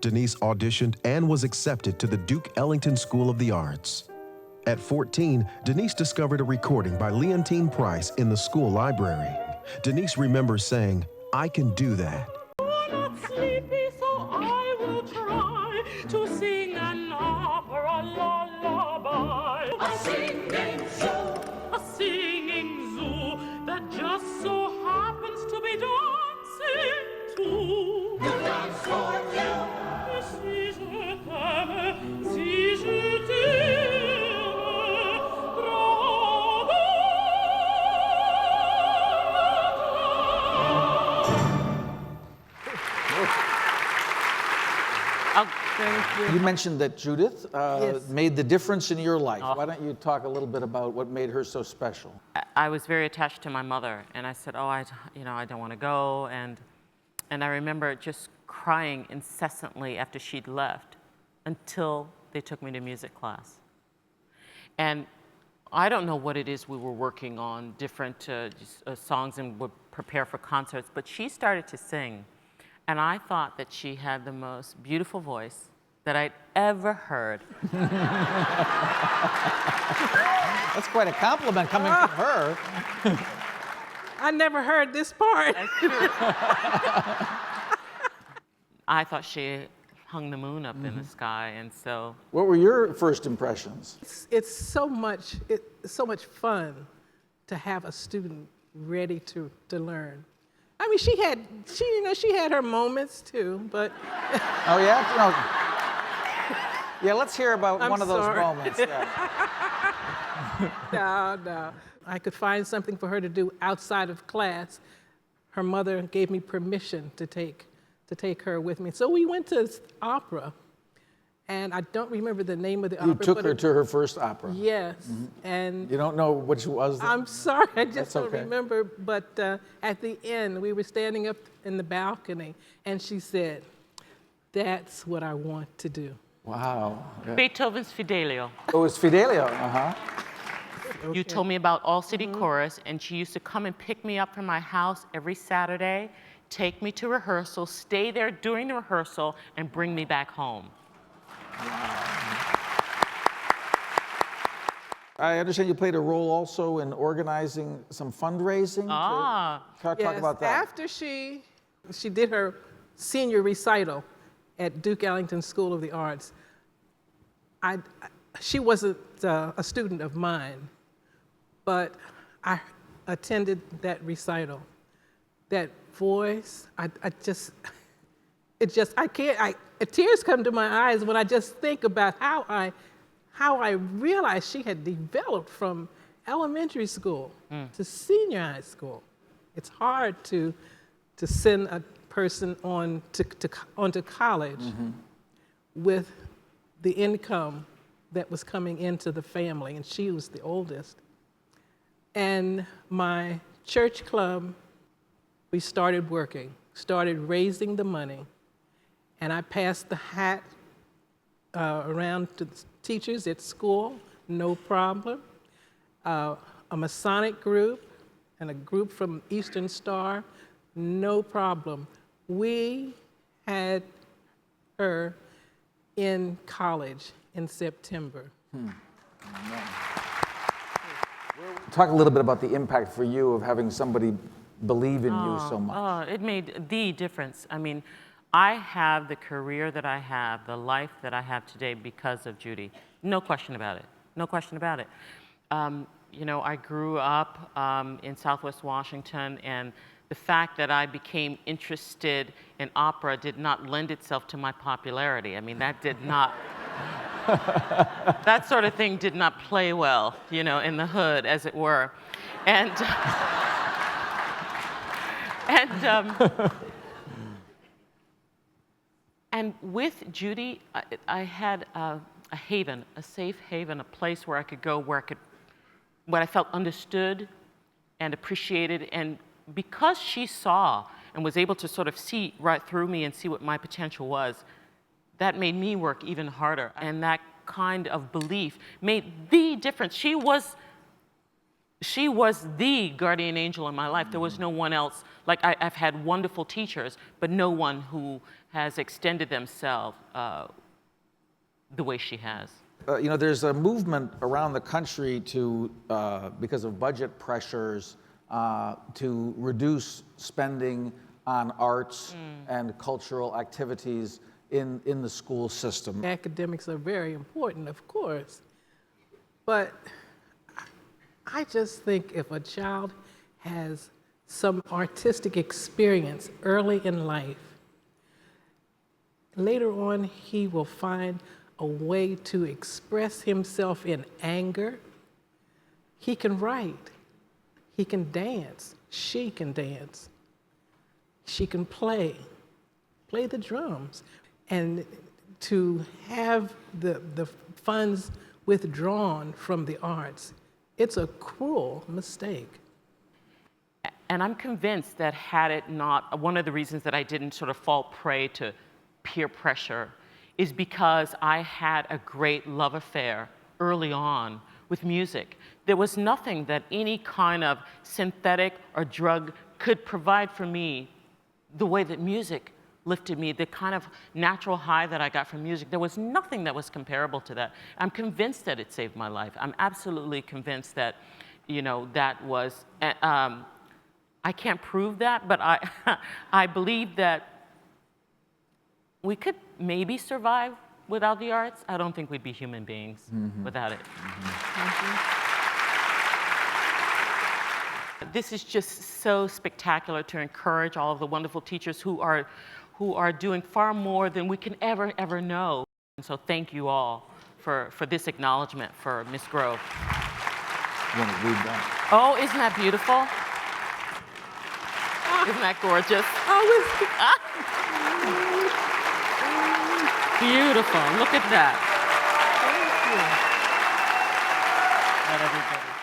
Denyce auditioned and was accepted to the Duke Ellington School of the Arts. At 14, Denyce discovered a recording by Leontine Price in the school library. Denyce remembers saying, "I can do that." I'm not sleepy, so I will try to sing an opera lullaby. A singing zoo that just so happens to be dancing too. You dance for you. Si je t'aime, si je t'aime, You mentioned that Judith Yes. made the difference in your life. Why don't you talk a little bit about what made her so special? I was very attached to my mother, and I said, "Oh, I don't want to go," and I remember just crying incessantly after she'd left until they took me to music class. And I don't know what it is we were working on, different songs, and would prepare for concerts, but she started to sing, and I thought that she had the most beautiful voice that I'd ever heard. That's quite a compliment coming from her. I never heard this part. I thought she hung the moon up in the sky, and so What were your first impressions? It's so much fun to have a student ready to learn. I mean, she had her moments too, but Oh, yeah? No. Yeah, let's hear about I'm one of those sorry. moments. Yeah. no. I could find something for her to do outside of class. Her mother gave me permission to take her with me. So we went to opera, and I don't remember the name of the opera. You took but her to her first opera. Yes, and You don't know which was? I'm sorry, I just That's don't okay. remember. But at the end, we were standing up in the balcony, and she said, "That's what I want to do." Wow. Yeah. Beethoven's Fidelio. Oh, it was Fidelio. Uh-huh. You told me about All City Chorus, and she used to come and pick me up from my house every Saturday, take me to rehearsal, stay there during the rehearsal, and bring me back home. I understand you played a role also in organizing some fundraising. Talk Yes, about that. after she did her senior recital at Duke Ellington School of the Arts, she wasn't a student of mine, but I attended that recital. That voice, tears come to my eyes when I just think about how I realized she had developed from elementary school to senior high school. It's hard to send a person onto college with the income that was coming into the family, and she was the oldest. And my church club, we started working, started raising the money, and I passed the hat around to the teachers at school, no problem. A Masonic group and a group from Eastern Star, no problem. We had her in college in September. Talk a little bit about the impact for you of having somebody believe in you so much. It made the difference. I mean, I have the career that I have, the life that I have today because of Judy. No question about it. No question about it. I grew up in Southwest Washington, and the fact that I became interested in opera did not lend itself to my popularity. I mean, that did not, that sort of thing did not play well, in the hood, as it were. And, and with Judy, I had a haven, a safe haven, a place where I could go, where I felt understood and appreciated. And because she saw and was able to sort of see right through me and see what my potential was, that made me work even harder. And that kind of belief made the difference. She was the guardian angel in my life. There was no one else. Like, I've had wonderful teachers, but no one who has extended themselves the way she has. You know, there's a movement around the country to, because of budget pressures, to reduce spending on arts and cultural activities in the school system. Academics are very important, of course, but I just think if a child has some artistic experience early in life, later on he will find a way to express himself in anger. He can write, he can dance, she can dance, she can play the drums. And to have the funds withdrawn from the arts, it's a cruel mistake. And I'm convinced that had it not, one of the reasons that I didn't sort of fall prey to peer pressure is because I had a great love affair early on with music. There was nothing that any kind of synthetic or drug could provide for me the way that music lifted me, the kind of natural high that I got from music. There was nothing that was comparable to that. I'm convinced that it saved my life. I'm absolutely convinced that, you know, that was, I can't prove that, but I believe that we could maybe survive without the arts. I don't think we'd be human beings without it. This is just so spectacular to encourage all of the wonderful teachers who are doing far more than we can ever know. And so thank you all for this acknowledgement for Ms. Grove. You want to read that? Oh, isn't that beautiful? Isn't that gorgeous? Beautiful. Look at that. Let everybody.